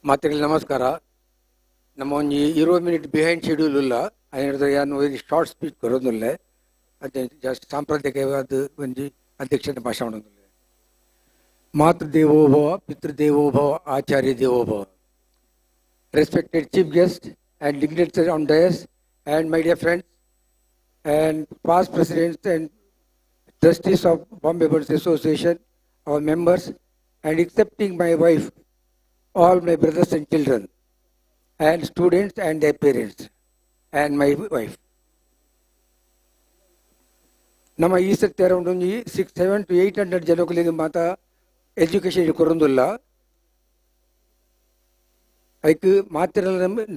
ಮಾತೆಗೆ ನಮಸ್ಕಾರ. ನಮ್ಮ ಒಂಜಿ 20 ಮಿನಿಟ್ ಬಿಹೈಂಡ್ ಶೆಡ್ಯೂಲ್ ಇಲ್ಲ. ಅದರ ಯಾನು ವೆರಿ ಶಾರ್ಟ್ ಸ್ಪೀಚ್ ಕೊರೋದಿಲ್ಲ. ಅದೇ ಜಸ್ಟ್ ಸಾಂಪ್ರದಾಯಿಕವಾದ ಒಂಜಿ ಅಧ್ಯಕ್ಷತೆ ಭಾಷಣ ಮಾಡೋದಿಲ್ಲ. ಮಾತೃದೇವೋಭವ, ಪಿತೃದೇವೋಭವ, ಆಚಾರ್ಯ ದೇವೋಭವ. Respected chief guest and dignitaries on dais and my dear friends and past presidents and trustees of Bombay Birds Association, our members, and accepting my wife, all my brothers and children, and students and their parents, and my wife. ನಮ್ಮ ಈ ಸರ್ತಿ around ಒಂದು 700 to 800 ಜನಗಳಿಗೆ ಮಾತ್ರ education ಕೊರೊಂದಿಲ್ಲ. ಅದಕ್ಕೆ ಮಾತ್ರ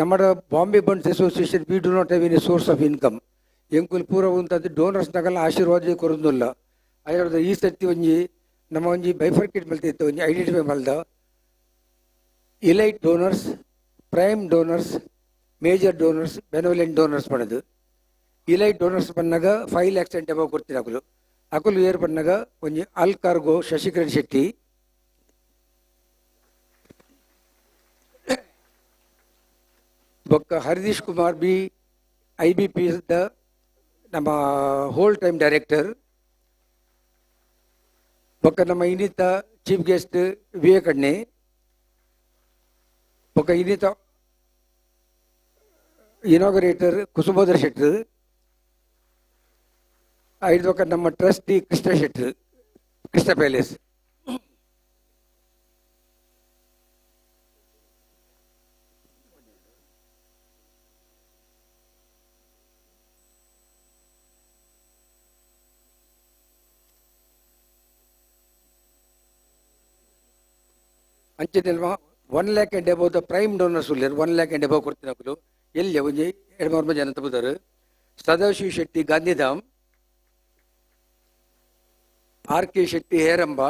ನಮ್ಮ Bombay birds association we do not have any source of income. ಎಂಕುಲ್ ಪೂರ ಉಂಟದ್ದು ಡೋನರ್ಸ್ನಾಗೆಲ್ಲ ಆಶೀರ್ವಾದ ಕೊರೊಂದಿಲ್ಲ. ಅದರ ಈ ಸರ್ತಿ ಒಂಜಿ ನಮ್ಮ ಒಂಜಿ ಬೈಫರ್ಕೇಟ್ ಮಲ್ತಿತ್ತು, ಒಂಜಿ ಐಡೆಂಟಿಫೈ ಮಲ್ದ elite donors, prime donors, major donors, benevolent donors ಪಡೆದು ಇಲೈಟ್ ಡೋನರ್ಸ್ ಬಂದಾಗ 5 lakhs and above ಕೊಡ್ತೀನಿ. ಅಕುಲು ಏರ್ ಬಂದಾಗ ಒಂಜಿ ಅಲ್ ಕಾರ್ಗೋ ಶಶಿಕರಣ್ ಶೆಟ್ಟಿ, ಬೊಕ್ಕ ಹರಿದೀಶ್ ಕುಮಾರ್ ಬಿ IBP ನಮ್ಮ ಹೋಲ್ ಟೈಮ್ ಡೈರೆಕ್ಟರ್, ಬೊಕ್ಕ ನಮ್ಮ ಇನ್ನಿತ ಚೀಫ್ ಗೆಸ್ಟ್ ವಿವೇಕಣ್ಣೆ, ಬೊಕ್ಕ ಇನ್ನಿತ ಇನಾಗರೇಟರ್ ಕುಸುಮೋದರ ಶೆಟ್ರು, ಐದು ಬೊಕ್ಕ ನಮ್ಮ ಟ್ರಸ್ಟಿ ಕೃಷ್ಣ ಶೆಟ್ರು, ಕೃಷ್ಣ ಪ್ಯಾಲೇಸ್. ಅಂಚೆನೆಲ್ವ 1 lakh and above the prime donors ಉಳ್ಳೇರು. 1 lakh and above ಕೊಡ್ತೀನಿ. ಅಕಲು ಎಲ್ಲಿ ಒಂಜಿ 2-3 ಜನ ತಗೋದಾರು. ಸದಾಶಿವ ಶೆಟ್ಟಿ ಗಾಂಧಿಧಾಮ್, RK ಶೆಟ್ಟಿ ಹೇರಂಬ,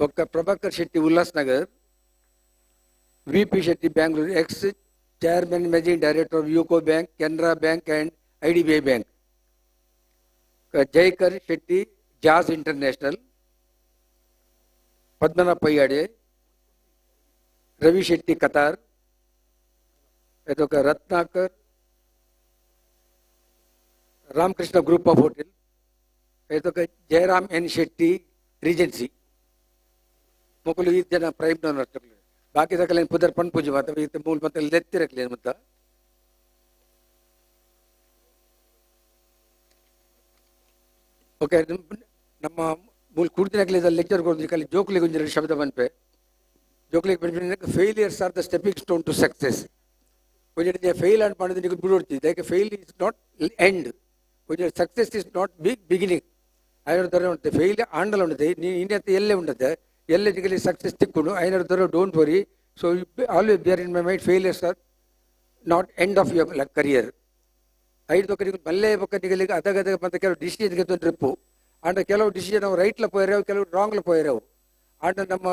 ಬೊಕ್ಕ Prabhakar Shetty Ulhasnagar, VP Shetty Bangalore, ex chairman managing director of UCO bank, Canara bank and IDBI bank, Jaikar Shetty Jaas international, Padmanabha Payyade, Ravi Shetty Qatar, ಇದೊಕ Ratnakar Ramakrishna group of hotel, ಇದೊಕ ಜಯರಾಮ್ ಎನ್ ಶೆಟ್ಟಿ ರೀಜೆನ್ಸಿ. ಮೊಕಲು ಈ ಜನ ಪ್ರೈಮ್ ಡೋನರ್ ತಗೊಳ್ಳಿ. ಬಾಕಿ ತಗೊಳ್ಳಿ ಪುದರ್ ಪಣ್ ಪೂಜೆ ಮಾತ್ರ ಮೂಲ ಮತ್ತೆ ಲೆತ್ತಿರಕ್ಲಿ ಮತ್ತ ಓಕೆ. ನಮ್ಮ ಮೂಲ ಕುಡ್ದಿನಕ್ಲಿದ ಲೆಕ್ಚರ್ ಕೊಡ್ತೀವಿ ಕಲಿ ಜೋಕ್ಲಿಗೆ ಒಂಜಿ ಶಬ್ದ ಬಂದ್ಪೆ. ಜೋಕ್ಲಿಗೆ ಬಂದ failures are the stepping stone to success. ಒಂಜಿ ಫೇಲ್ ಅಂತ ಮಾಡಿದ್ರೆ ನೀವು ಬಿಡೋಡ್ತೀವಿ. ಯಾಕೆ ಫೇಲ್ ಇಸ್ ನಾಟ್ ಎಂಡ್, ಒಂಜಿ ಸಕ್ಸೆಸ್ ಇಸ್ ನಾಟ್ ಬಿಗಿನಿಂಗ್. ಐನೂರು ತರ ಉಂಟು ಫೇಲ್ ಆಂಡಲ್ ಉಂಟದೆ ನೀನು ಇನ್ನತ್ತೆ ಎಲ್ಲೇ ಉಂಟದೆ ಎಲ್ಲೇ ಜಿಗಲಿ ಸಕ್ಸೆಸ್ ತಿಕ್ಕೊಂಡು ಐನೂರು ತರ don't worry. So always bear in my mind failures are not end of your career. ಐದು ಬೊಕ್ಕ ಮಲ್ಲೆ ಬೊಕ್ಕ ನಿಗಲಿಗೆ ಅದಾಗ ಮತ್ತೆ ಕೆಲವು ಡಿಸಿಷನ್ಗೆ ಟ್ರಿಪ್ಪು ಅಂಡ್ ಕೆಲವು ಡಿಸಿಷನ್ ಅವು ರೈಟ್ಲ ಪೋಯಿರಾವು, ಕೆಲವು ರಾಂಗ್ಲ ಪೋಯಿರಾವು. ಅಂಡ್ ನಮ್ಮ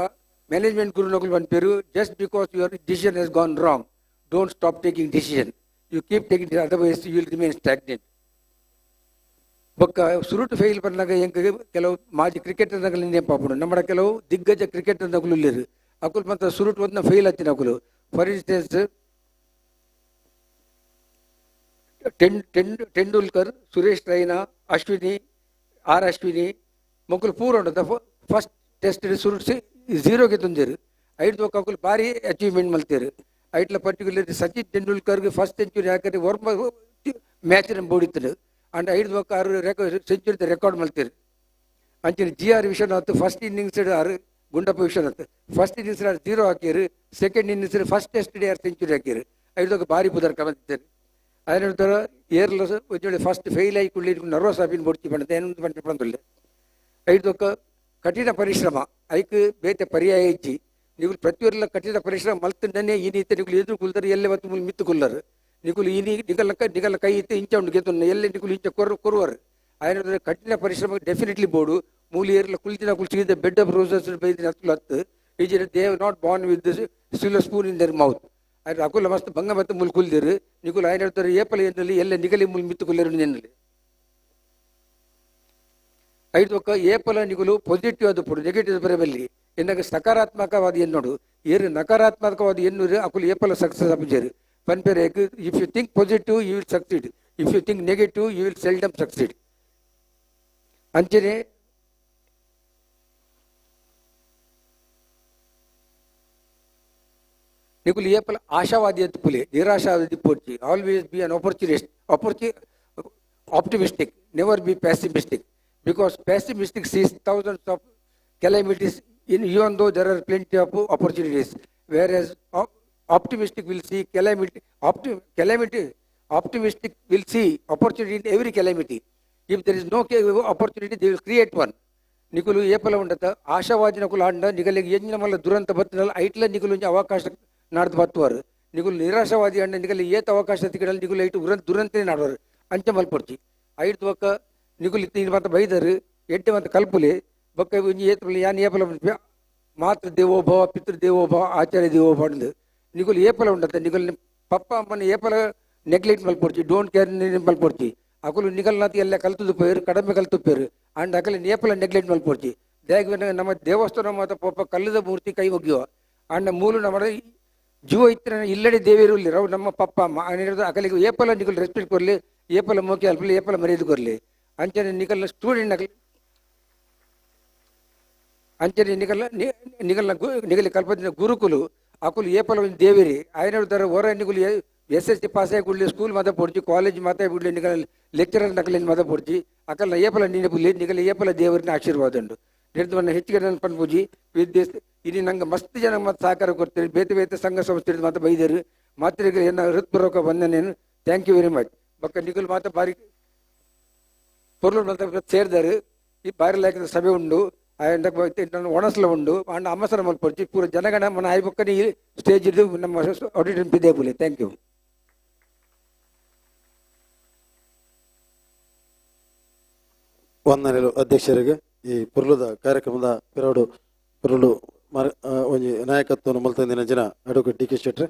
ಮ್ಯಾನೇಜ್ಮೆಂಟ್ ಗುರುಗಳು ಬಂದ್ಪೇರು just because your decision has gone wrong don't stop taking decision, you keep taking, otherwise you will remain stagnant. ಬೊಕ್ಕ ಸುರುಟು ಫೇಲ್ ಬಂದಾಗ ಹೆಂಗೆ ಕೆಲವು ಮಾಜಿ ಕ್ರಿಕೆಟರ್ನಗಳು ನೆನಪಾಪಡು. ನಮ್ಮ ಕೆಲವು ದಿಗ್ಗಜ ಕ್ರಿಕೆಟರ್ನಗಳು ಇಲ್ಲಿರು ಅಕುಲ್ ಮತ್ತು ಸುರುಟು ಒಂದು ಫೇಲ್ ಹಚ್ಚಿನ ಅಕುಲು. ಫಾರ್ ಇನ್ಸ್ಟೆನ್ಸ್ ಟೆಂಡೂಲ್ಕರ್, ಸುರೇಶ್ ರೈನಾ, ಅಶ್ವಿನಿ, ಅಶ್ವಿನಿ ಮಕ್ಕಳು ಪೂರ ಉಂಟದ ಫಸ್ಟ್ ಟೆಸ್ಟ್ ಸುರುಟ್ಸಿ 0ಗೆ ತಂದಿರು. ಐದು ಬೊಕ್ಕ ಅಕುಲು ಭಾರಿ ಅಚೀವ್ಮೆಂಟ್ ಮಲ್ತೀರು. ಐಟ್ಲ ಪರ್ಟಿಕ್ಯುಲರ್ ಸಚಿನ್ ತೆಂಡೂಲ್ಕರ್ಗೆ ಫಸ್ಟ್ ಸೆಂಚುರಿ ಹಾಕಿದ್ರೆ ವರ್ಮ ಮ್ಯಾಚ್ ಬೋಡಿದ್ರು. ಅಂಡ್ ಐದು ಬೊಕ್ಕ 6 ಸೆಂಚುರಿ ರೆಕಾರ್ಡ್ ಮಲ್ತೀರು. ಅಂಚಿನ GR Vishwanath first innings 6, Gundappa Vishwanath first innings 0 ಹಾಕಿರು, second innings first test day 6 century ಹಾಕಿರು. ಐದು ಬೊಕ್ಕ ಭಾರಿ ಬುದರ್ ಕಮಂತಿದ್ದಾರೆ. ಅದೇ ಥರ ಏರ್ಲ ಒಂಚೂರು ಫಸ್ಟ್ ಫೇಲ್ ಆಗಿ ಕುಳ್ಳಿ ನರ್ವಸ್ ಆಪಿನ ಬೊಡ್ತಿ ಬಂದ ಏನು ಬಂದಿಲ್ಲ. ಐದು ಬೊಕ್ಕ ಕಠಿಣ ಪರಿಶ್ರಮ ಐಕ್ ಬೇತೆ ಪರ್ಯಾಯ ಇಚ್ಚಿ ನೀವು ಪ್ರತಿಯೊಲ್ಲ ಕಠಿಣ ಪರಿಶ್ರಮ ಮಲ್ತಂಡನೇ ಈ ನೀತಿ ನಿಗುಲು ಎದುರು ಕುಲ್ತಾರೆ ಎಲ್ಲೇ ಮತ್ತು ಮುಲ್ ಮಿತ್ತು ಕುಲ್ಲರು ನಿಗುಲು ಈ ನಿಗಲ ಕೈ ಇತ್ತು ಇಂಚ ಉಂಡು ಗೆದ್ದು ಎಲ್ಲೇ ನಿಗುಲು ಇಂಚ ಕೊರುವರು. ಅದೇ ಕಠಿಣ ಪರಿಶ್ರಮ ಡೆಫಿನೆಟ್ಲಿ ಬೋರ್ಡು ಮೂಲಿ ಏರ್ಲ ಕುಲ್ತಿನ ಕುಲ್ಸಿದ ಬೆಡ್ ಆಫ್ ರೋಸಸ್ ಬೈದಿನ ಹತ್ತು is they have not born with silver spoon in their mouth. ಅದು ಅಕುಲ ಮಸ್ತ್ ಬಂಗ ಮತ್ತು ಮುಲ್ ಕುಲ್ದಿರು ನಿಗುಲು ఆయన ಹೇಳ್ತಾರೆ ಏಪಲ್ ಎನ್ನಲ್ಲಿ ಎಲ್ಲ ನಿಗಲಿ ಮುಲ್ ಮಿತ್ತು ಕುಲ್ಲರು ನೆನ್ನಲ್ಲಿ. ಐದು ಏಪಲ ನಿಗುಲು ಪಾಸಿಟಿವ್ ಅದು ಪಡು ನೆಗೆಟಿವ್ ಬರಬಲ್ಲಿ ಎನ್ನಾಗ ಸಕಾರಾತ್ಮಕವಾದ ಏನು ನೋಡು ಏರು ನಕಾರಾತ್ಮಕವಾದ ಎನ್ನೂರು ಅಕುಲು ಏಪಲ ಸಕ್ಸಸ್ ಅಪ್ಪಜೇರು ಪನ್ಪೇರು if you think positive you will succeed, if you think negative you will seldom succeed. ಅಂಚನೆ ನಿಕುಲು ಏಪಲ ಆಶಾವಾದಿ ಎತ್ತುಪುಲೆ ನಿರಾಶಾವಾದಿ ಪೋಡ್ಚಿ. Always be an optimistic, never be pessimistic, because pessimistic sees thousands of calamities in even though there are plenty of opportunities, whereas optimistic will see optimistic will see opportunity in every calamity. If there is no opportunity, they will create one. ನಿಕುಲು ಏಪಲ ಉಂಡತ ಆಶಾವಾದಿ ನಕುಲು and ನಿಗಲಿಗೆ ಎಂಜಿನ ಮಲ್ಲ ದುರಂತ ಬತ್ತಿನಲ್ಲ ಐಟ್ಲ ನಿಕುಲು ಅವಕಾಶ ನಾಡ್ದು ಬತ್ತುವರು. ನಿಕುಲು ನಿರಾಶಾವಾದಿ ಅಂಡ ನಿಗಲಿ ಏತ ಅವಕಾಶ ತಿಕ್ಕಡಲ್ಲಿ ನಿಕುಲು ಐಟು ದುರಂತನೇ ನಾಡುವರು ಅಂಚ ಮಲ್ಪಡ್ಚಿ. ಐದು ಬೊಕ್ಕ ನಿಕುಲು ಇತ್ತು ಮತ್ತೆ ಬೈದರು ಎಡ್ಡೆ ಮತ್ತೆ ಕಲ್ಪುಲೆ ಬೊಕ್ಕ ಏತ ಯಾನ್ ಏಪಲ ಮಾತೃ ದೇವೋಭವ ಪಿತೃ ದೇವೋಭವ ಆಚಾರ್ಯ ದೇವೋಭವ ಅಂದು ನಿಕುಲು ಏಪಲ ಉಂಡತ ನಿಕುಲು ಪಪ್ಪ ಅಮ್ಮನ ಏಪಲ ನೆಗ್ಲೆಕ್ಟ್ ಮಲ್ಪಡ್ಚಿ, ಡೋಂಟ್ ಕೇರ್ ಮಲ್ಪಡ್ಚಿ. ಅಕಲು ನಿಗಲ್ನಾತಿ ಎಲ್ಲ ಕಲ್ತುದು ಪೇರು ಕಡಿಮೆ ಕಲ್ತುಪ್ಪೇರು ಅಂಡ್ ಅಕಲೆ ನೇಪಲ ನೆಗ್ಲೆಕ್ಟ್ ಮಲ್ಪಡ್ಚಿ. ದೇಗ ನಮ್ಮ ದೇವಸ್ಥಾನ ಮಾತ ಪಪ್ಪ ಕಲ್ಲದ ಮೂರ್ತಿ ಕೈ ಒಗ್ಯುವ ಅಂಡ ಮೂಲು ನಮ್ಮ ಜೀವ ಇತ್ರ ಇಲ್ಲಡೆ ದೇವೇರು ಇಲ್ಲಿ ರವು ನಮ್ಮ ಪಪ್ಪ ಅಮ್ಮ ಅಕಲಿಗೆ ಏಪಲ ನಿಕಲ್ ರೆಸ್ಪೆಕ್ಟ್ ಕೊರ್ಲಿ, ಏಪಲ ಮೋಕೆ ಅಲ್ಪಲಿ, ಏಪಲ ಮರ್ಯಾದೆ ಕೊರ್ಲಿ. ಅಂಚನೆ ನಿಕಲ್ನ ಸ್ಟೂಡೆಂಟ್ ನಕಲಿ ಅಂಚನೆ ನಿಗಲ್ನ ನಿಗಲಿ ಕಲ್ಪದಿನ ಗುರುಕುಲು ಅಕುಲು ಏಪಲ ದೇವೇರಿ ఆయన ಹೊರ ನಿಗುಲು SSC ಪಾಸ್ ಆಗಿ ಬಿಡ್ಲಿ, ಸ್ಕೂಲ್ ಮಾತಾ ಪೊಡ್ಚಿ, ಕಾಲೇಜ್ ಮಾತಾ ಬಿಡ್ಲಿ, ನಿಗಲ ಲೆಕ್ಚರರ್ ನಕಲಿನ ಮಾತಾ ಪೊಡ್ಚಿ ಅಕಲ್ನ ಏಪಲ ನೀನೆ ಬುಲ್ಲಿ ನಿಗಲ ಏಪಲ ದೇವರಿನ ಆಶೀರ್ವಾದ ಉಂಡು. ನಿರ್ದವನ್ನ ಹೆಚ್ಚಿಗೆ ಪನ್ಪೂಜಿ ವಿದ್ಯೆ ಇಲ್ಲಿ ನಂಗೆ ಮಸ್ತ್ ಜನ ಮತ್ತೆ ಸಹಕಾರ ಕೊಡ್ತೀರಿ. ಬೇತೆ ಬೇತೆ ಸಂಘ ಸಂಸ್ಥೆ ಮಾತಾ ಬೈದರು ಮಾತ್ರಿಗೆ ಏನ ಹೃತ್ಪೂರ್ವಕ ವಂದನೆಯನ್ನು. Thank you very much. ಬೊಕ್ಕ ನಿಗುಲು ಮಾತಾ ಬಾರಿ ಪೊರ್ಲು ಮಾತಾ ಸೇರಿದಾರು. ಈ ಬಾರಿ ಲಾಯಕದ ಸಭೆ ಉಂಡು, ಒಣಸಲ ಉಂಡು ಅಂಡ ಅಮ್ಮಸರ ಮಲ್ಪಡ್ಚಿ ಪೂರ ಜನಗಣ ಮನ ಆಯ್ ಬೊಕ್ಕನಿ ಸ್ಟೇಜ್ ಇದ್ದು ನಮ್ಮ ಆಡಿಟೋರಿಯಂ ಬಿದ್ದೇಬುಲೆ. Thank you. ವಂದನೆಗಳು ಅಧ್ಯಕ್ಷರಿಗೆ. ಈ ಪುರ್ಲುದ ಕಾರ್ಯಕ್ರಮದ ಪುರುಳು ಒಂಜಿ ನಾಯಕತ್ವವನ್ನು ಮಲ್ತಂದಿನ ಜನ ಅಡ್ವೊಕೇಟ್ DK ಶೆಟ್ಟಿ.